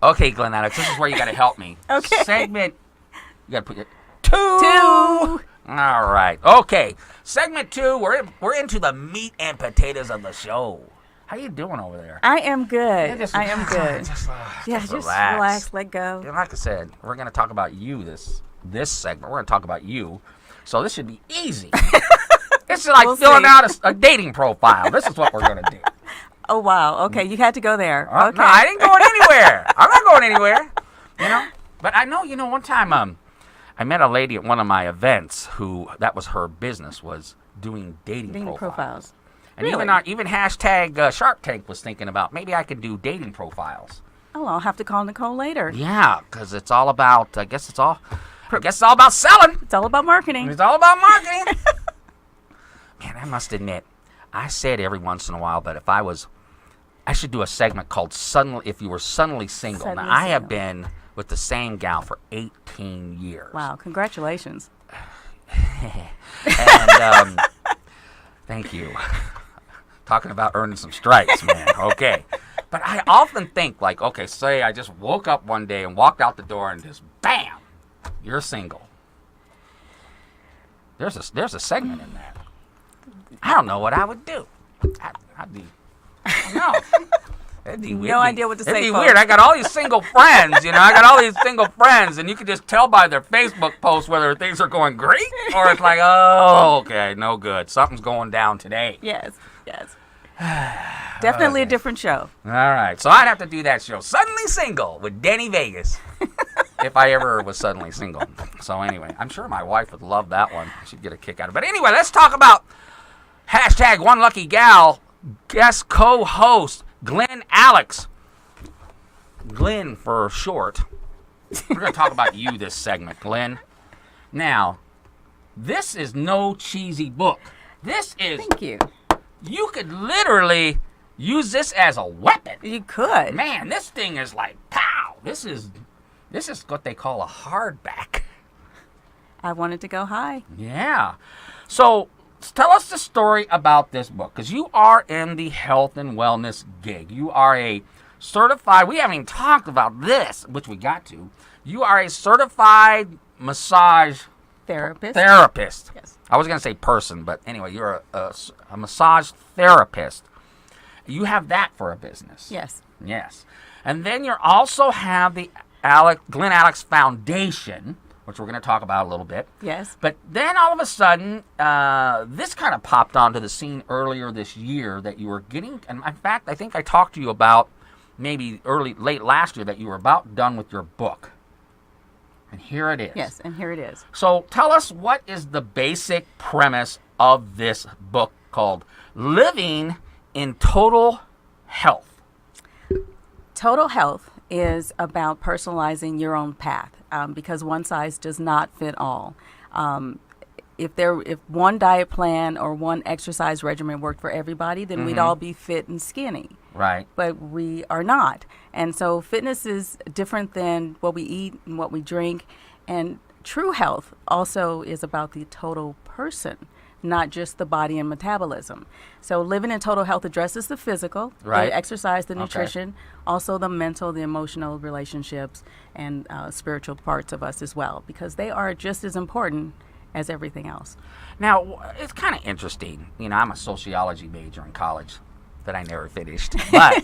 Okay, Glenn Alex, this is where you got to help me. Okay. Segment. You got to put your two. All right. Okay. Segment 2. We're into the meat and potatoes of the show. How you doing over there? I am good. Yeah, just- I am good. Just relax, let go. Yeah, like I said, we're going to talk about you this segment. We're going to talk about you. So this should be easy. This is like We'll filling see. out a dating profile. This is what we're going to do. Oh, wow. Okay, you had to go there. Okay. No, I ain't going anywhere. I'm not going anywhere. You know? But I know, one time I met a lady at one of my events who, that was her business, was doing dating profiles. And Really? even hashtag Shark Tank was thinking about, maybe I could do dating profiles. Oh, I'll have to call Nicole later. Yeah, because it's all about, I guess it's all about selling. It's all about marketing. It's all about marketing. Man, I must admit, I said every once in a while that I should do a segment called If You Were Suddenly Single. Suddenly Now, I have Single. been with the same gal for 18 years. Wow, congratulations. And thank you. Talking about earning some stripes, man. Okay. But I often think, like, okay, say I just woke up one day and walked out the door and just, bam, you're single. There's a segment in that. I don't know what I would do. I'd be, I don't know. It'd be weird. No idea what to say, It'd be folks. weird. I got all these single friends, I got all these single friends, and you can just tell by their Facebook posts whether things are going great or it's like, oh, okay, no good. Something's going down today. Yes. Definitely a different show. All right, so I'd have to do that show, Suddenly Single, with Danny Vegas, if I ever was suddenly single. So anyway, I'm sure my wife would love that one. She'd get a kick out of it. But anyway, let's talk about hashtag One Lucky Gal, guest co-host, Glenn Alex. Glenn for short. We're going to talk about you this segment, Glenn. Now, this is no cheesy book. This is... Thank you. You could literally use this as a weapon. You could. Man, this thing is like, pow! This is what they call a hardback. I wanted to go high. Yeah. So, tell us the story about this book, because you are in the health and wellness gig. You are a certified, we haven't even talked about this, which we got to. You are a certified massage Therapist. Yes. I was going to say person, but anyway, you're a massage therapist. You have that for a business. Yes. Yes. And then you also have the Glenn Alex Foundation, which we're going to talk about a little bit. Yes. But then all of a sudden, this kind of popped onto the scene earlier this year that you were getting, and in fact, I think I talked to you about maybe late last year that you were about done with your book. And here it is. Yes, and here it is. So tell us, what is the basic premise of this book called Living in Total Health? Total health is about personalizing your own path, because one size does not fit all. If one diet plan or one exercise regimen worked for everybody, then we'd all be fit and skinny. Right. But we are not. And so fitness is different than what we eat and what we drink. And true health also is about the total person, not just the body and metabolism. So living in total health addresses the physical, Right. the exercise, the Okay. nutrition, also the mental, the emotional relationships, and spiritual parts of us as well, because they are just as important as everything else. Now, it's kind of interesting. I'm a sociology major in college that I never finished. But,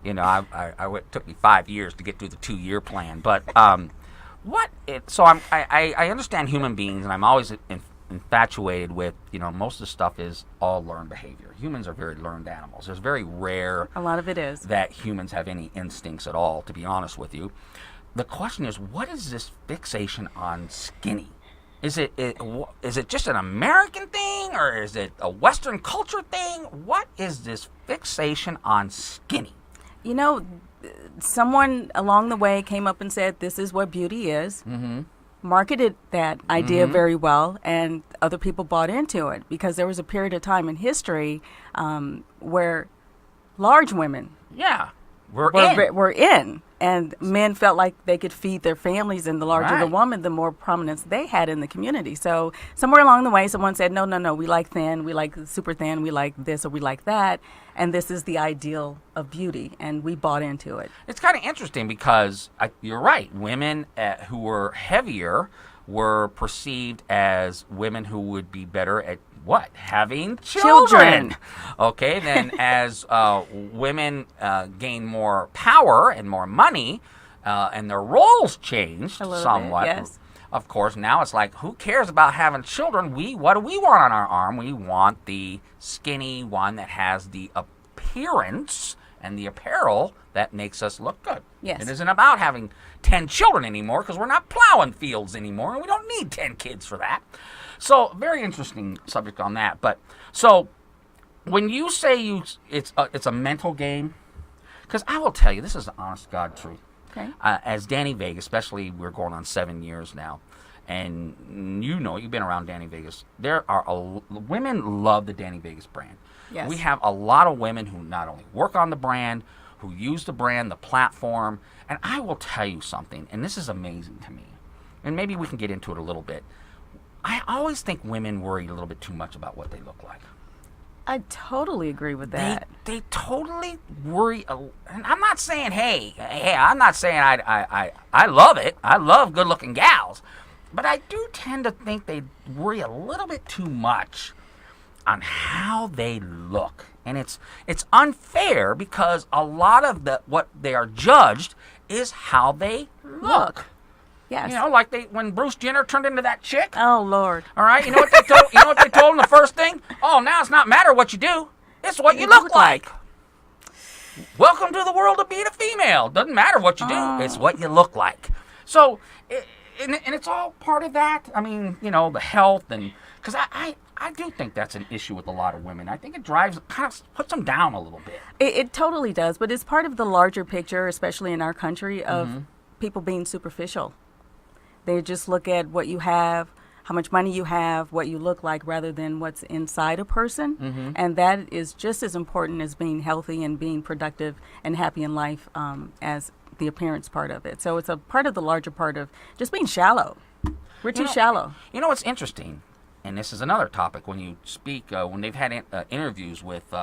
it took me 5 years to get through the 2-year plan. But I understand human beings, and I'm always infatuated with, most of the stuff is all learned behavior. Humans are very learned animals. It's very rare A lot of it is. that humans have any instincts at all, to be honest with you. The question is, what is this fixation on skinny? Is it just an American thing, or is it a Western culture thing? What is this fixation on skinny? Someone along the way came up and said, this is what beauty is. Mm-hmm. Marketed that idea very well, and other people bought into it, because there was a period of time in history where large women were in. And men felt like they could feed their families, and the larger the Right. woman, the more prominence they had in the community. So somewhere along the way, someone said, no, we like thin, we like super thin, we like this or we like that. And this is the ideal of beauty. And we bought into it. It's kind of interesting because you're right. Women who were heavier were perceived as women who would be better at what? Having children. Okay, then as women gain more power and more money, and their roles changed A little somewhat. bit, yes. Of course, now it's like, who cares about having children? What do we want on our arm? We want the skinny one that has the appearance and the apparel that makes us look good. Yes. It isn't about having 10 children anymore because we're not plowing fields anymore, and we don't need 10 kids for that. So, very interesting subject on that. But so, when you say it's a mental game, because I will tell you, this is the honest God truth. Okay. As Danny Vegas, especially we're going on 7 years now, and you've been around Danny Vegas. There are women love the Danny Vegas brand. Yes. We have a lot of women who not only work on the brand, who use the brand, the platform, and I will tell you something, and this is amazing to me, and maybe we can get into it a little bit. I always think women worry a little bit too much about what they look like. I totally agree with that. They totally worry. And I'm not saying, hey, I'm not saying I love it. I love good-looking gals. But I do tend to think they worry a little bit too much on how they look. And it's unfair because a lot of what they are judged is how they look. Yes. You know, like when Bruce Jenner turned into that chick. Oh, Lord. All right, you know what they told him the first thing? Oh, now it's not matter what you do; it's what you look like. Welcome to the world of being a female. Doesn't matter what you do; it's what you look like. So, and it's all part of that. I mean, the health and because I do think that's an issue with a lot of women. I think it kind of puts them down a little bit. It totally does, but it's part of the larger picture, especially in our country, of people being superficial. They just look at what you have, how much money you have, what you look like, rather than what's inside a person. And that is just as important as being healthy and being productive and happy in life as the appearance part of it. So it's a part of the larger part of just being shallow. We're too shallow. You know what's interesting, and this is another topic when you speak, when they've had interviews with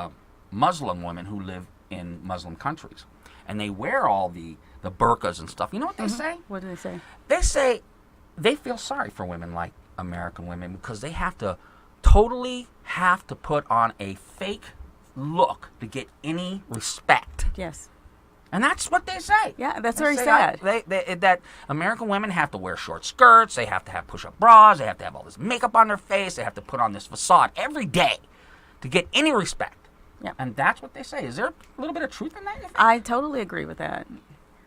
Muslim women who live in Muslim countries, and they wear all the burqas and stuff. You know what they say? What do they say? They say they feel sorry for women like American women because they totally have to put on a fake look to get any respect. Yes. And that's what they say. Yeah, that's They very say sad. that American women have to wear short skirts, they have to have push-up bras, they have to have all this makeup on their face, they have to put on this facade every day to get any respect. Yeah. And that's what they say. Is there a little bit of truth in that, you think? I totally agree with that.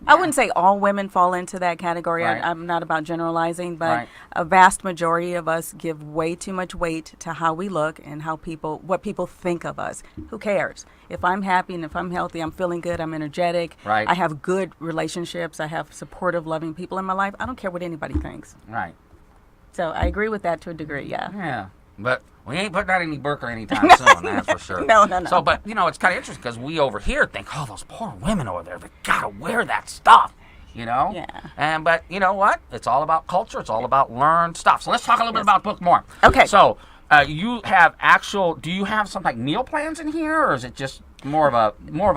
I wouldn't say all women fall into that category. Right. I'm not about generalizing, but Right. a vast majority of us give way too much weight to how we look and what people think of us. Who cares? If I'm happy and if I'm healthy, I'm feeling good, I'm energetic, Right. I have good relationships, I have supportive, loving people in my life, I don't care what anybody thinks. Right. So I agree with that to a degree, yeah. Yeah. But we ain't putting out any burqa anytime soon, that's for sure. No. So, but, it's kind of interesting because we over here think, oh, those poor women over there, they got to wear that stuff, Yeah. But you know what? It's all about culture. It's all about learned stuff. So let's talk a little bit about book more. Okay. So you have do you have some like meal plans in here, or is it just more of a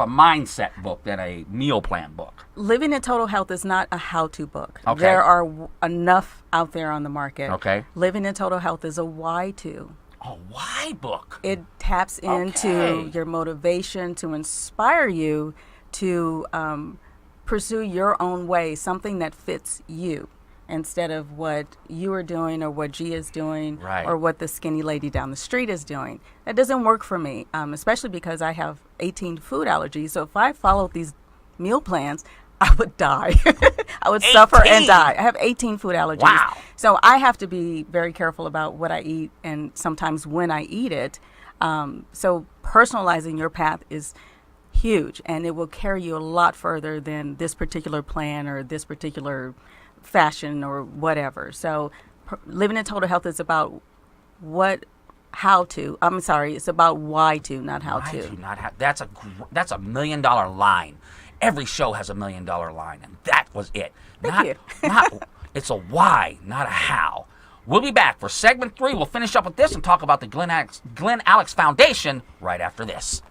mindset book than a meal plan book? Living in Total Health is not a how-to book. Okay. There are enough out there on the market. Okay. Living in Total Health is a why-to. A why book? It taps into Okay. your motivation to inspire you to pursue your own way, something that fits you, instead of what you are doing or what G is doing, Right. or what the skinny lady down the street is doing. That doesn't work for me, especially because I have 18 food allergies. So if I followed these meal plans, I would die. I would suffer and 18? die. I have 18 food allergies. Wow. So I have to be very careful about what I eat and sometimes when I eat it. So personalizing your path is huge, and it will carry you a lot further than this particular plan or this particular fashion or whatever. So living in Total Health is about it's about why to, not how Why to. do you not have? That's a $1 million line. Every show has $1 million line, and that was it. Thank you. It's a why, not a how. We'll be back for segment 3. We'll finish up with this and talk about the Glenn Alex Foundation right after this.